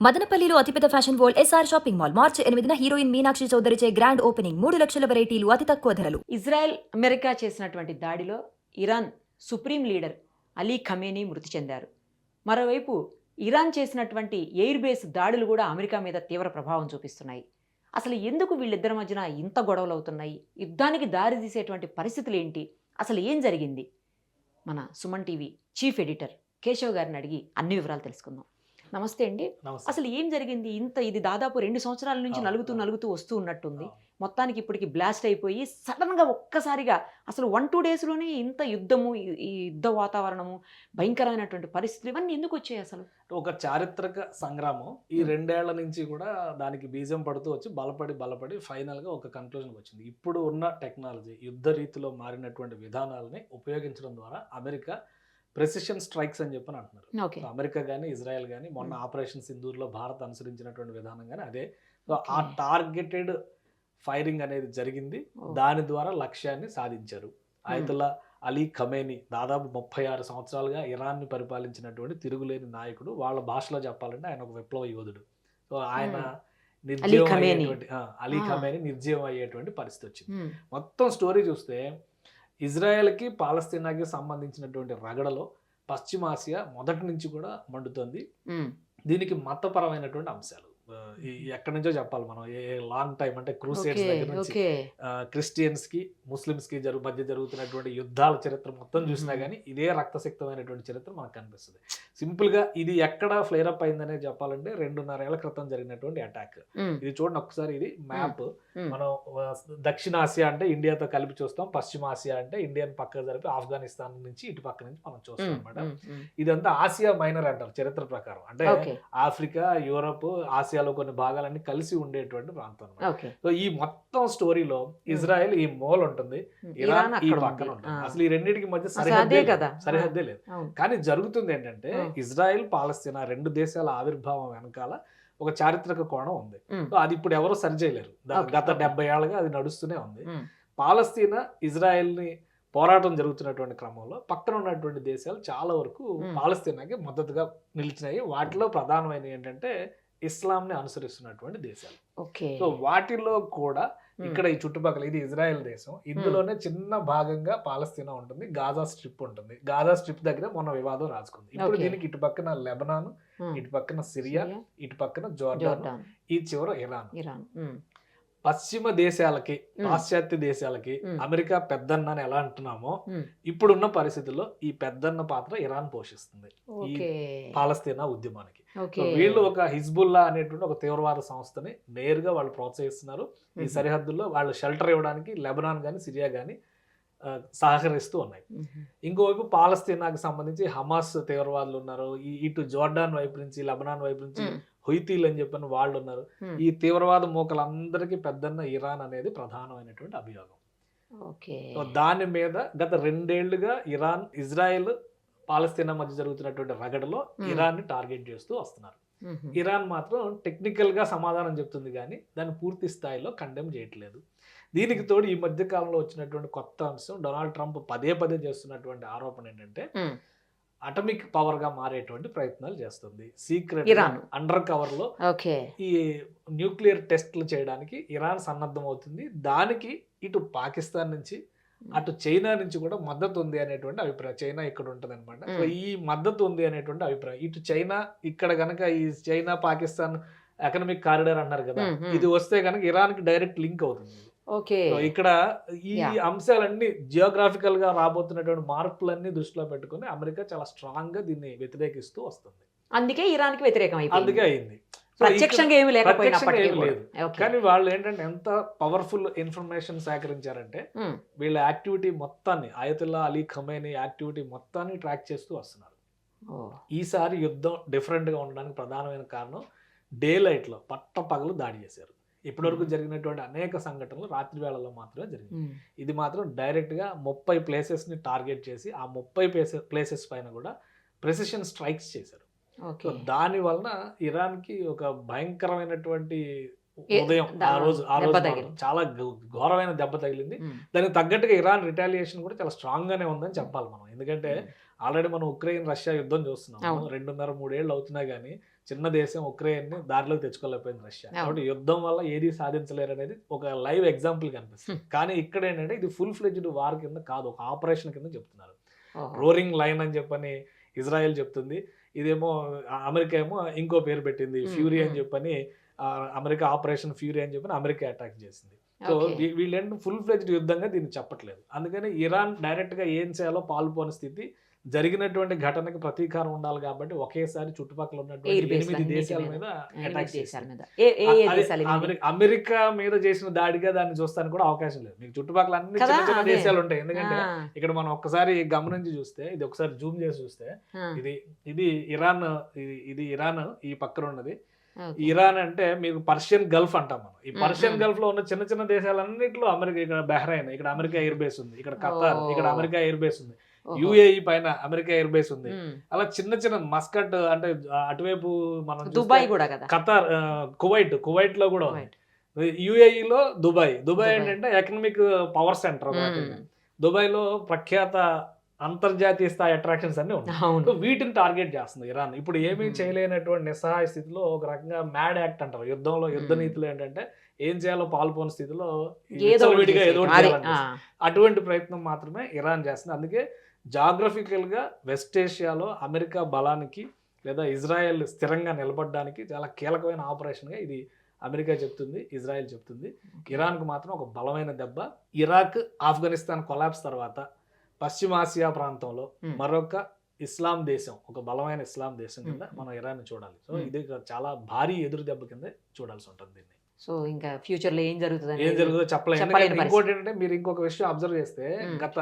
మదనపల్లిలో అతిపెద్ద fashion world SR shopping mall మార్చి 8న హీరోయిన్ మీనాక్షి చౌదరిచే గ్రాండ్ ఓపెనింగ్ 3 లక్షల వెరైటీలు అతి తక్కువ ధరలు. ఇజ్రాయెల్ అమెరికా చేసినటువంటి దాడిలో Iran supreme leader Ali Khamenei మృతి చెందారు. మరోవైపు ఇరాన్ చేసినటువంటి ఎయిర్ బేస్ దాడులు కూడా అమెరికా మీద తీవ్ర ప్రభావం చూపిస్తున్నాయి. అసలు ఎందుకు వీళ్ళిద్దరి మధ్యన ఇంత గొడవలు అవుతున్నాయి? యుద్ధానికి దారి తీసేటువంటి పరిస్థితులు ఏంటి? అసలు ఏం జరిగింది? మన Suman TV chief editor Keshav గారిని అడిగి అన్ని వివరాలు తెలుసుకుందాం. నమస్తే అండి. అసలు ఏం జరిగింది? ఇది దాదాపు 2 సంవత్సరాల నుంచి నలుగుతూ వస్తూ ఉన్నట్టుంది. మొత్తానికి ఇప్పటికి బ్లాస్ట్ అయిపోయి సడన్గా ఒక్కసారిగా అసలు 1-2 డేస్లోనే ఇంత యుద్ధము, ఈ యుద్ధ వాతావరణము, భయంకరమైనటువంటి పరిస్థితులు ఇవన్నీ ఎందుకు వచ్చాయి? అసలు ఒక చారిత్రక సంగ్రామం ఈ 2 ఏళ్ల నుంచి కూడా దానికి బీజం పడుతూ వచ్చి బలపడి ఫైనల్గా ఒక కన్క్లూజన్కి వచ్చింది. ఇప్పుడు ఉన్న టెక్నాలజీ, యుద్ధ రీతిలో మారినటువంటి విధానాలని ఉపయోగించడం ద్వారా అమెరికా ప్రెసిషన్ స్ట్రైక్స్ అని చెప్పని అంటున్నారు. అమెరికా కానీ ఇజ్రాయెల్ కానీ మొన్న ఆపరేషన్ సింధూర్లో భారత్ అనుసరించినటువంటి విధానం కానీ అదే. సో ఆ టార్గెటెడ్ ఫైరింగ్ అనేది జరిగింది. దాని ద్వారా లక్ష్యాన్ని సాధించారు. ఆయతుల్లా అలీ ఖమేనీ దాదాపు 36 సంవత్సరాలుగా ఇరాన్ని నిర్వహించినటువంటి తిరుగులేని నాయకుడు. వాళ్ళ భాషలో చెప్పాలంటే ఆయన ఒక విప్లవ యోధుడు. సో ఆయన అలీ ఖమేనీ నిర్జీవం అయ్యేటువంటి పరిస్థితి వచ్చింది. మొత్తం స్టోరీ చూస్తే ఇజ్రాయెల్కి పాలస్తీనాకి సంబంధించినటువంటి రగడలో పశ్చిమాసియా మొదటి నుంచి కూడా మండుతుంది. దీనికి మతపరమైనటువంటి అంశాలు ఎక్కడి నుంచో చెప్పాలి మనం. లాంగ్ టైం అంటే క్రూసేడ్స్ దగ్గర నుంచి క్రిస్టియన్స్ కి ముస్లిమ్స్ కి మధ్య జరుగుతున్నటువంటి యుద్ధాల చరిత్ర మొత్తం చూసినా గానీ ఇదే రక్తసిక్తమైనటువంటి చరిత్ర మనకు కనిపిస్తుంది. సింపుల్ గా ఇది ఎక్కడ ఫ్లేర్ అప్ అయిందనే చెప్పాలంటే 2.5 ఏళ్ల క్రితం జరిగినటువంటి అటాక్. ఇది చూడండి ఒకసారి, ఇది మ్యాప్. మనం దక్షిణాసియా అంటే ఇండియాతో కలిపి చూస్తాం, పశ్చిమాసియా అంటే ఇండియాని పక్కన జరిపి ఆఫ్ఘనిస్తాన్ నుంచి ఇటు పక్క నుంచి మనం చూస్తాం అనమాట. ఇదంతా ఆసియా మైనర్ అంటారు చరిత్ర ప్రకారం. అంటే ఆఫ్రికా, యూరోప్, ఆసియాలో కొన్ని భాగాలన్నీ కలిసి ఉండేటువంటి ప్రాంతం అనమాట. సో ఈ మొత్తం స్టోరీలో ఇజ్రాయెల్ ఈ మూల ఉంటుంది, ఇరాన్ ఈ పక్కన ఉంటుంది. అసలు ఈ రెండింటికి మధ్య సరిహద్దే లేదు. కానీ జరుగుతుంది ఏంటంటే ఇజ్రాయెల్ పాలస్తీనా 2 దేశాల ఆవిర్భావం వెనకాల ఒక చారిత్రక కోణం ఉంది. సో అది ఇప్పుడు ఎవరు సరిచేయలేరు. గత 70 ఏళ్ళగా అది నడుస్తూనే ఉంది. పాలస్తీనా ఇజ్రాయెల్ ని పోరాటం జరుగుతున్నటువంటి క్రమంలో పక్కన ఉన్నటువంటి దేశాలు చాలా వరకు పాలస్తీనాకి మద్దతుగా నిలిచినాయి. వాటిలో ప్రధానమైన ఏంటంటే ఇస్లాంని అనుసరిస్తున్నటువంటి దేశాలు. సో వాటిలో కూడా ఇక్కడ ఈ చుట్టుపక్కల ఇది ఇజ్రాయెల్ దేశం, ఇందులోనే చిన్న భాగంగా పాలస్తీనా ఉంటుంది, గాజా స్ట్రిప్ ఉంటుంది. గాజా స్ట్రిప్ దగ్గర మొన్న వివాదం రాసుకుంది. ఇప్పుడు దీనికి ఇటు పక్కన లెబనాన్, ఇటు పక్కన సిరియా, ఇటు పక్కన జోర్డాన్, ఈ చివర ఇరాన్. పశ్చిమ దేశాలకి, పాశ్చాత్య దేశాలకి అమెరికా పెద్దన్న అని ఎలా అంటున్నామో ఇప్పుడున్న పరిస్థితుల్లో ఈ పెద్దన్న పాత్ర ఇరాన్ పోషిస్తుంది ఈ పాలస్తీనా ఉద్యమానికి. వీళ్ళు ఒక హిజ్బుల్లా అనేటువంటి ఒక తీవ్రవాద సంస్థని నేరుగా వాళ్ళు ప్రోత్సహిస్తున్నారు. ఈ సరిహద్దుల్లో వాళ్ళు షెల్టర్ ఇవ్వడానికి లెబనాన్ కానీ సిరియా కానీ సహకరిస్తూ ఉన్నాయి. ఇంకోవైపు పాలస్తీనాకి సంబంధించి హమాస్ తీవ్రవాదులు ఉన్నారు. ఇటు జోర్డాన్ వైపు నుంచి, లెబనాన్ వైపు నుంచి హుయితీలు అని చెప్పిన వాళ్ళు ఉన్నారు. ఈ తీవ్రవాద మూకలందరికీ పెద్దన్న ఇరాన్ అనేది ప్రధానమైనటువంటి అభియోగం. దాని మీద గత 2 ఏళ్లుగా ఇరాన్, ఇజ్రాయెల్, పాలస్తీనా మధ్య జరుగుతున్నటువంటి రగడలో ఇరాన్ ని టార్గెట్ చేస్తూ వస్తున్నారు. ఇరాన్ మాత్రం టెక్నికల్ గా సమాధానం చెప్తుంది కానీ దాన్ని పూర్తి స్థాయిలో కండెమ్ చేయట్లేదు. దీనికి తోడు ఈ మధ్య కాలంలో వచ్చినటువంటి కొత్త అంశం, డొనాల్డ్ ట్రంప్ పదే చేస్తున్నటువంటి ఆరోపణ ఏంటంటే అటమిక్ పవర్ గా మారేటువంటి ప్రయత్నాలు చేస్తుంది. సీక్రెట్ అండర్ కవర్ లో ఈ న్యూక్లియర్ టెస్ట్లు చేయడానికి ఇరాన్ సన్నద్ధం అవుతుంది. దానికి ఇటు పాకిస్తాన్ నుంచి, అటు చైనా నుంచి కూడా మద్దతు ఉంది అనేటువంటి అభిప్రాయం. చైనా ఇక్కడ ఉంటుంది అనమాట. సో ఈ మద్దతు ఉంది అనేటువంటి అభిప్రాయం. ఇటు చైనా ఇక్కడ గనక ఈ చైనా పాకిస్తాన్ ఎకనామిక్ కారిడార్ అన్నారు కదా, ఇది వస్తే కనుక ఇరాన్ కి డైరెక్ట్ లింక్ అవుతుంది. ఇక్కడ ఈ అంశాలన్నీ జియోగ్రాఫికల్ గా రాబోతున్నటువంటి మార్పులన్నీ దృష్టిలో పెట్టుకుని అమెరికా చాలా స్ట్రాంగ్ గా దీన్ని వ్యతిరేకిస్తూ వస్తుంది. అందుకే ఇరాన్ కి వ్యతిరేకం అందుకే అయింది. ప్రత్యక్షంగా ఏమి లేదు. కానీ వాళ్ళు ఏంటంటే ఎంత పవర్ఫుల్ ఇన్ఫర్మేషన్ సేకరించారంటే వీళ్ళ యాక్టివిటీ మొత్తాన్ని, ఆయతుల్లా అలీ ఖమేనీ యాక్టివిటీ మొత్తాన్ని ట్రాక్ చేస్తూ వస్తున్నారు. ఈసారి యుద్ధం డిఫరెంట్ గా ఉండడానికి ప్రధానమైన కారణం డే లైట్ లో పగలు దాడి చేశారు. ఇప్పటివరకు జరిగినటువంటి అనేక సంఘటనలు రాత్రి వేళల్లో మాత్రమే జరిగింది. ఇది మాత్రం డైరెక్ట్ గా 30 ప్లేసెస్ ని టార్గెట్ చేసి ఆ 30 ప్లేసెస్ పైన కూడా ప్రెసిషన్ స్ట్రైక్స్ చేశారు. దాని వలన ఇరాన్ కి ఒక భయంకరమైనటువంటి ఉదయం ఆ రోజు చాలా ఘోరమైన దెబ్బ తగిలింది. దానికి తగ్గట్టుగా ఇరాన్ రిటాలియేషన్ కూడా చాలా స్ట్రాంగ్ గానే ఉందని చెప్పాలి మనం. ఎందుకంటే ఆల్రెడీ మనం ఉక్రెయిన్ రష్యా యుద్ధం చూస్తున్నాము. 2.5-3 ఏళ్ళు అవుతున్నా గానీ చిన్న దేశం ఉక్రెయిన్ ని దారిలోకి తెచ్చుకోలేకపోయింది రష్యా. కాబట్టి యుద్ధం వల్ల ఏది సాధించలేరు అనేది ఒక లైవ్ ఎగ్జాంపుల్ కనిపిస్తుంది. కానీ ఇక్కడ ఏంటంటే ఇది ఫుల్ ఫ్లెడ్జ్డ్ వార్ కింద కాదు, ఒక ఆపరేషన్ కింద చెప్తున్నారు. రోరింగ్ లైన్ అని చెప్పని ఇజ్రాయెల్ చెప్తుంది, ఇదేమో అమెరికా ఏమో ఇంకో పేరు పెట్టింది ఫ్యూరీ అని చెప్పని, అమెరికా ఆపరేషన్ ఫ్యూరీ అని చెప్పని అమెరికా అటాక్ చేసింది. సో వీళ్ళేంటి ఫుల్ ఫ్లెడ్జ్డ్ యుద్ధంగా దీన్ని చెప్పట్లేదు. అందుకని ఇరాన్ డైరెక్ట్ గా ఏం చేయాలో పాల్పోని స్థితి, జరిగినటువంటి ఘటనకి ప్రతీకారం ఉండాలి కాబట్టి ఒకేసారి చుట్టుపక్కల ఉన్నటువంటి 8 దేశాల మీద అటాక్ చేశారు. అమెరికా మీద చేసిన దాడిగా దాన్ని చూస్తానికి కూడా అవకాశం లేదు. మీకు చుట్టుపక్కల అన్ని చిన్న చిన్న దేశాలు ఉంటాయి. ఎందుకంటే ఇక్కడ మనం ఒక్కసారి గమనించి చూస్తే, ఇది ఒకసారి జూమ్ చేసి చూస్తే, ఇది ఇరాన్, ఇది ఇరాన్ ఈ పక్కన ఉన్నది. ఇరాన్ అంటే మీకు పర్షియన్ గల్ఫ్ అంటాం మనం. ఈ పర్షియన్ గల్ఫ్ లో ఉన్న చిన్న చిన్న దేశాలన్నింటిలో అమెరికా, ఇక్కడ బహ్రైన్, ఇక్కడ అమెరికా ఎయిర్ బేస్ ఉంది, ఇక్కడ ఖతార్, ఇక్కడ అమెరికా ఎయిర్ బేస్ ఉంది, యుఏఈ పైన అమెరికా ఎయిర్ బేస్ ఉంది. అలా చిన్న చిన్న మస్కట్ అంటే అటువైపు మనం దుబాయ్ కూడా కదా, ఖతార్, కువైట్ లో కూడా ఉంది. యుఏఈ లో దుబాయ్ ఏంటంటే ఎకనామిక్ పవర్ సెంటర్. దుబాయ్ లో ప్రఖ్యాత అంతర్జాతీయ స్థాయి అట్రాక్షన్స్ అన్ని ఉన్నాయి. వీటిని టార్గెట్ చేస్తుంది ఇరాన్. ఇప్పుడు ఏమీ చేయలేనటువంటి నిస్సహాయ స్థితిలో ఒక రకంగా మ్యాడ్ యాక్ట్ అంటారు యుద్ధంలో. యుద్ధ నీతులు ఏంటంటే ఏం చేయాలో పాల్పోని స్థితిలో విడిగా ఏదో అటువంటి ప్రయత్నం మాత్రమే ఇరాన్ చేస్తుంది. అందుకే జాగ్రఫికల్ గా వెస్ట్ ఏషియాలో అమెరికా బలానికి లేదా ఇజ్రాయెల్ స్థిరంగా నిలబడడానికి చాలా కీలకమైన ఆపరేషన్ గా ఇది అమెరికా చెప్తుంది, ఇజ్రాయెల్ చెప్తుంది. ఇరాన్కు మాత్రం ఒక బలమైన దెబ్బ. ఇరాక్, ఆఫ్ఘనిస్తాన్ కొలాప్స్ తర్వాత పశ్చిమాసియా ప్రాంతంలో మరొక ఇస్లాం దేశం, ఒక బలమైన ఇస్లాం దేశం కింద మనం ఇరాన్ చూడాలి. సో ఇది చాలా భారీ ఎదురు దెబ్బ కింద చూడాల్సి ఉంటుంది దీన్ని. సో ఇంకా ఫ్యూచర్ లో ఏం జరుగుతుందో చెప్పలేదు. ఇంకోటి ఏంటంటే మీరు ఇంకొక విషయం అబ్జర్వ్ చేస్తే, గత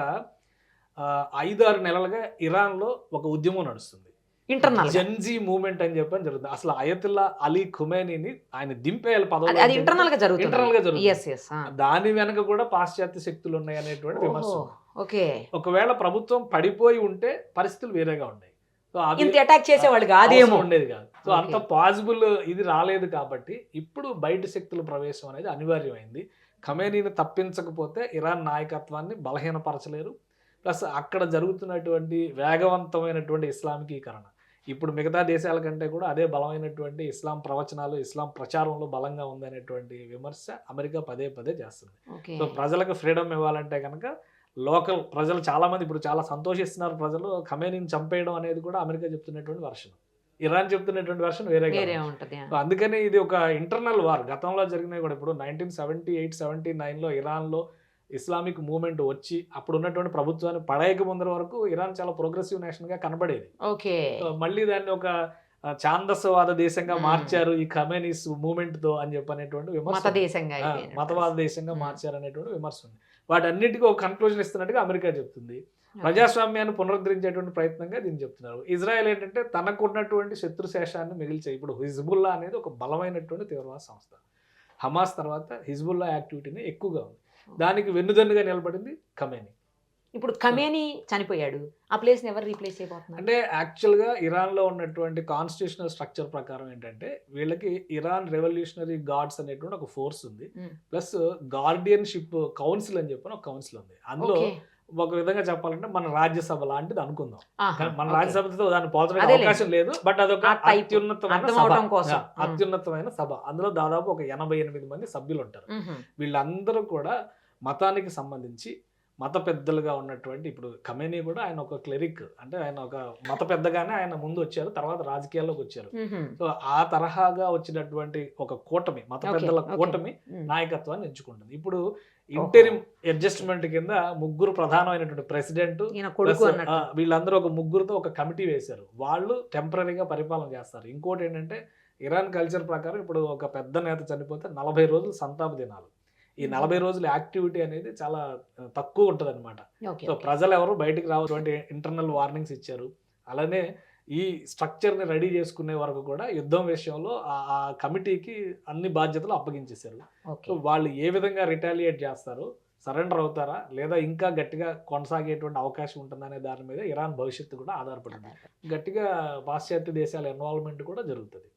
5-6 నెలలుగా ఇరాన్ లో ఒక ఉద్యమం నడుస్తుంది, ఇంటర్నల్ జెన్జీ మూవ్మెంట్ అని చెప్పని జరుగుతుంది. అసలు అయతుల్లా అలీ ఖుమైనీని ఆయన దింపేయాలి పదవి, ఇంటర్నల్ గా జరుగుతుంది. దాని వెనక కూడా పాశ్చాత్య శక్తులు ఉన్నాయి అనేటువంటి విమర్శ. ఓకే, ఒకవేళ ప్రభుత్వం పడిపోయి ఉంటే పరిస్థితులు వేరేగా ఉన్నాయి. సో ఇంత అటాక్ చేసేవాళ్ళు కాదేమో, ఉండేది కాదు. సో అంత పాసిబుల్ ఇది రాలేదు కాబట్టి ఇప్పుడు బయట శక్తుల ప్రవేశం అనేది అనివార్యమైంది. ఖమేనీని తప్పించకపోతే ఇరాన్ నాయకత్వాన్ని బలహీనపరచలేరు. ప్లస్ అక్కడ జరుగుతున్నటువంటి వేగవంతమైనటువంటి ఇస్లామికీకరణ, ఇప్పుడు మిగతా దేశాల కంటే కూడా అదే బలమైనటువంటి ఇస్లాం ప్రవచనాలు, ఇస్లాం ప్రచారంలో బలంగా ఉందనేటువంటి విమర్శ అమెరికా పదే పదే చేస్తుంది. సో ప్రజలకు ఫ్రీడమ్ ఇవ్వాలంటే కనుక లోకల్ ప్రజలు చాలా మంది ఇప్పుడు చాలా సంతోషిస్తున్నారు. ప్రజలు ఖమేనీని చంపేయడం అనేది కూడా అమెరికా చెప్తున్నటువంటి వర్షన్, ఇరాన్ చెప్తున్నటువంటి వర్షన్ వేరే ఉంటుంది. అందుకని ఇది ఒక ఇంటర్నల్ వార్. గతంలో జరిగినాయి కూడా. ఇప్పుడు 1978-79లో ఇరాన్లో ఇస్లామిక్ మూవ్మెంట్ వచ్చి అప్పుడు ఉన్నటువంటి ప్రభుత్వాన్ని పడేయక ముందర వరకు ఇరాన్ చాలా ప్రోగ్రెసివ్ నేషన్ గా కనబడేది. మళ్ళీ దాన్ని ఒక ఛాందసవాద దేశంగా మార్చారు ఈ ఖమేనీస్ మూవ్మెంట్ తో అని చెప్పనేటువంటి విమర్శ, మతవాద దేశంగా మార్చారు అనేటువంటి విమర్శ ఉంది. వాటన్నిటికీ ఒక కన్క్లూజన్ ఇస్తున్నట్టుగా అమెరికా చెప్తుంది. ప్రజాస్వామ్యాన్ని పునరుద్ధరించేటువంటి ప్రయత్నంగా దీన్ని చెప్తున్నారు. ఇజ్రాయెల్ ఏంటంటే తనకున్నటువంటి శత్రుశేషాన్ని మిగిల్చే, ఇప్పుడు హిజ్బుల్లా అనేది ఒక బలమైనటువంటి తీవ్రవాద సంస్థ. హమాస్ తర్వాత హిజ్బుల్లా యాక్టివిటీని ఎక్కువగా ఉంది. దానికి వెన్నుదన్నుగా నిలబడింది ఖమేనీ. ఇప్పుడు ఖమేనీ చనిపోయాడు, ఆ ప్లేస్ ఎవరు రీప్లేస్ అయిపోతున్నారు అంటే యాక్చువల్గా ఇరాన్లో ఉన్నటువంటి కాన్స్టిట్యూషనల్ స్ట్రక్చర్ ప్రకారం ఏంటంటే వీళ్ళకి ఇరాన్ రెవల్యూషనరీ గార్డ్స్ అనేటువంటి ఒక ఫోర్స్ ఉంది, ప్లస్ గార్డియన్షిప్ కౌన్సిల్ అని చెప్పిన ఒక కౌన్సిల్ ఉంది. అందులో ఒక విధంగా చెప్పాలంటే మన రాజ్యసభ లాంటిది అనుకుందాం. మన రాజ్యసభతో దాన్ని పోల్చడానికి అవకాశం లేదు, బట్ అదొక అత్యున్నతమైన సభ. అందులో దాదాపు ఒక 88 మంది సభ్యులు ఉంటారు. వీళ్ళందరూ కూడా మతానికి సంబంధించి మత పెద్దలుగా ఉన్నటువంటి, ఇప్పుడు ఖమేనీ కూడా ఆయన ఒక క్లెరిక్, అంటే ఆయన ఒక మత పెద్దగానే ఆయన ముందు వచ్చారు, తర్వాత రాజకీయాల్లోకి వచ్చారు. సో ఆ తరహాగా వచ్చినటువంటి ఒక కూటమి, మత పెద్దల కూటమి నాయకత్వాన్ని ఎంచుకుంటుంది. ఇప్పుడు ఇంటరిమ్ అడ్జస్ట్మెంట్ కింద 3 ప్రధానమైనటువంటి ప్రెసిడెంట్, వీళ్ళందరూ ఒక 3తో ఒక కమిటీ వేశారు. వాళ్ళు టెంపరీగా పరిపాలన చేస్తారు. ఇంకోటి ఏంటంటే ఇరాన్ కల్చర్ ప్రకారం ఇప్పుడు ఒక పెద్ద నేత చనిపోతే 40 రోజులు సంతాప దినాలు. ఈ 40 రోజుల యాక్టివిటీ అనేది చాలా తక్కువ ఉంటుంది అనమాట. సో ప్రజలు ఎవరు బయటికి రావటువంటి ఇంటర్నల్ వార్నింగ్స్ ఇచ్చారు. అలానే ఈ స్ట్రక్చర్ని రెడీ చేసుకునే వరకు కూడా యుద్ధం విషయంలో ఆ కమిటీకి అన్ని బాధ్యతలు అప్పగించేశారు. సో వాళ్ళు ఏ విధంగా రిటాలియేట్ చేస్తారు, సరెండర్ అవుతారా లేదా ఇంకా గట్టిగా కొనసాగేటువంటి అవకాశం ఉంటుందనే దాని మీద ఇరాన్ భవిష్యత్తు కూడా ఆధారపడింది. గట్టిగా పాశ్చాత్య దేశాల ఇన్వాల్వ్మెంట్ కూడా జరుగుతుంది.